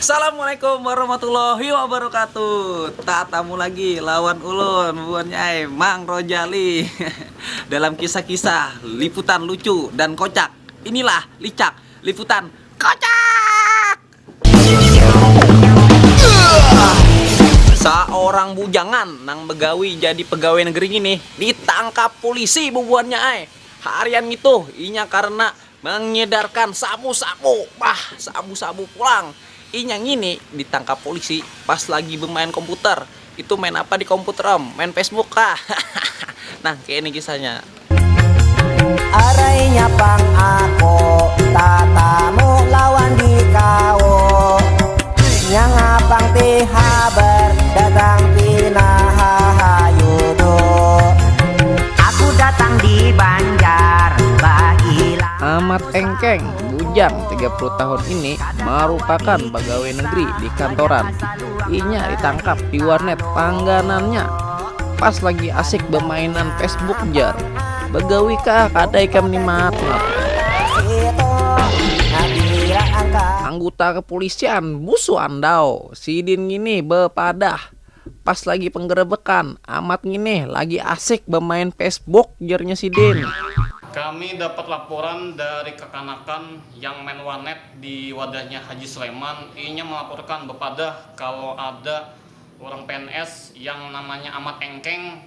Assalamualaikum warahmatullahi wabarakatuh. Tatamu lagi lawan ulun buan nyai Mang Rojali. Dalam kisah-kisah liputan lucu dan kocak. Inilah licak liputan kocak. Seorang bujangan nang begawi jadi pegawai negeri ini ditangkap polisi bubuan nyai. Harian itu inya karena mengedarkan sabu-sabu. Sabu-sabu pulang. Inyang ini ditangkap polisi pas lagi bermain komputer. Itu main apa di komputer om? Main Facebook kah? Nah kayak ini kisahnya. Arainya pang ako tatamu lawan di kau yang apang tihaber datang pinahayudo. Aku datang di Banjar Baila. Ahmad Engkeng, bujang 30 tahun ini merupakan pegawai negeri di kantoran. Inya ditangkap di warnet langganannya pas lagi asik bermainan Facebook jar. Begawi kah kada ikam ni maaf. Anggota kepolisian busu andau Sidin gini bepadah pas lagi penggerebekan amat gini lagi asik bermain Facebook jarnya Sidin. Kami dapat laporan dari kekanakan yang main warnet di wadahnya Haji Sleman. Inya melaporkan bepadah kalau ada orang PNS yang namanya Ahmad Engkeng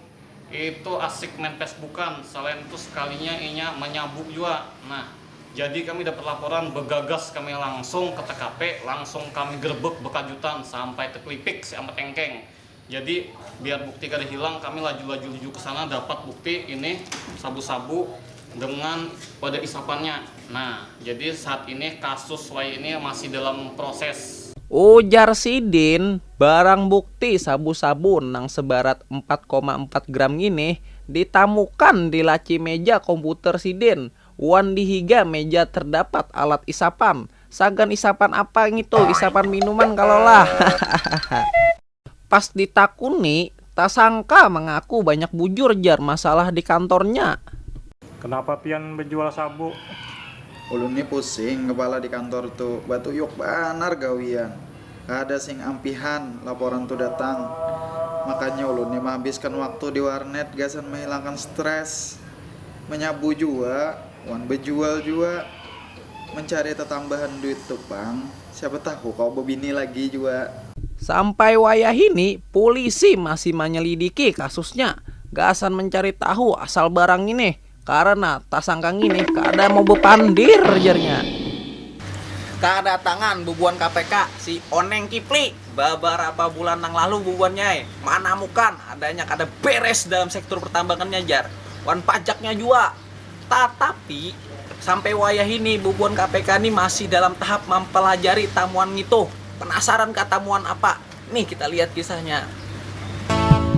itu asik main Facebookan. Selain itu sekalinya inya menyabuk juga. Nah, jadi kami dapat laporan, begagas kami langsung ke TKP, langsung kami gerbek bekajutan sampai terkelipik si Ahmad Engkeng. Jadi biar bukti kada hilang, kami laju-laju ke sana dapat bukti ini sabu-sabu dengan pada isapannya. Nah, jadi saat ini kasus Y ini masih dalam proses. Ujar Sidin, barang bukti sabu-sabu nang sebarat 4,4 gram ini ditemukan di laci meja komputer Sidin. Wan dihiga meja terdapat alat isapan. Sagan isapan apa gitu? Isapan minuman kalau lah. Pas ditakuni, tak sangka mengaku banyak bujur jar masalah di kantornya. Kenapa pian berjual sabu? Ulun ini pusing kepala di kantor tuh. Batu yuk banar gawian. Ada sing ampihan laporan tuh datang. Makanya ulun ini menghabiskan waktu di warnet gasan menghilangkan stres. Menyabu juga, wan berjual juga. Mencari tambahan duit tuh bang. Siapa tahu kau bebini lagi juga. Sampai wayah ini polisi masih menyelidiki kasusnya. Gasan mencari tahu asal barang ini. Karena tak sangka ini kada mau bepandir jarnya. Kedatangan bubuan KPK si Oneng Kipli beberapa bulan yang lalu bubuannya menemukan adanya kada beres dalam sektor pertambangannya jar. Wan pajaknya juga. Tetapi sampai wayah ini bubuan KPK ini masih dalam tahap mempelajari tamuan itu. Penasaran ke tamuan apa? Nih kita lihat kisahnya.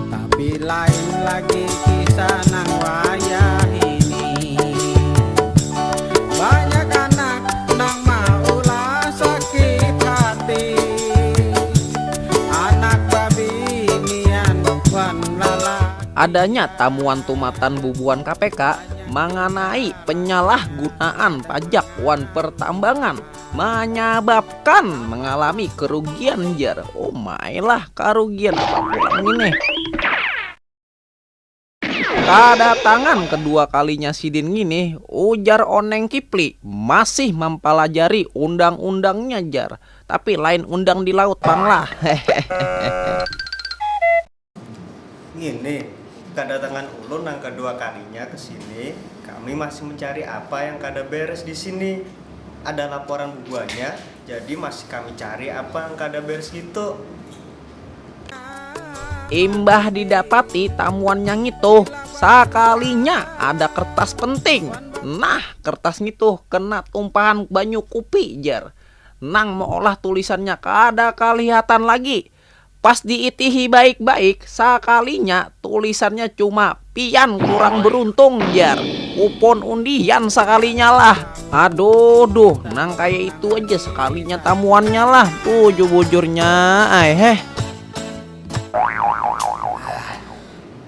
Tapi lain lagi kisah nang wayah ini. Banyak anak nang maulah sakit hati. Anak babi nian wan lala. Adanya tamuan tumatan bubuan KPK mengenai penyalahgunaan pajak wan pertambangan menyebabkan mengalami kerugian jar. Oh my lah, kerugian apa ini? Kedatangan kedua kalinya Sidin gini, ujar Oneng Kipli masih mempelajari undang-undangnya jar. Tapi lain undang di laut bang lah. Gini, kedatangan ulun yang kedua kalinya ke sini, kami masih mencari apa yang kada beres di sini. Ada laporan bubuannya, jadi masih kami cari apa yang kada beres gitu. Imbah didapati tamuan yang itu, sekalinya ada kertas penting. Nah, kertas itu kena tumpahan banyu kopi jar. Nang mau olah tulisannya kada kelihatan lagi. Pas diitihi baik-baik, sekalinya tulisannya cuma pian kurang beruntung jar. Kupon undian sekalinya lah. Aduh, nang kayak itu aja sekalinya tamuannya lah. Tuh bujurnya,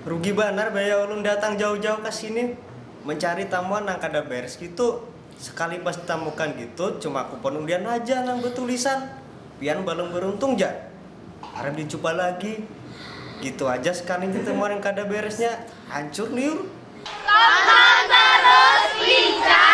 Rugi benar bayar ulun datang jauh-jauh ke sini mencari tamuan yang kada beres gitu. Sekali pas ditemukan gitu cuma kupon undian aja nang bertulisan. pian balong beruntung ja. Harap dicoba lagi. Gitu aja sekali kita kemarin kada beresnya hancur liur. Tonton terus Bincang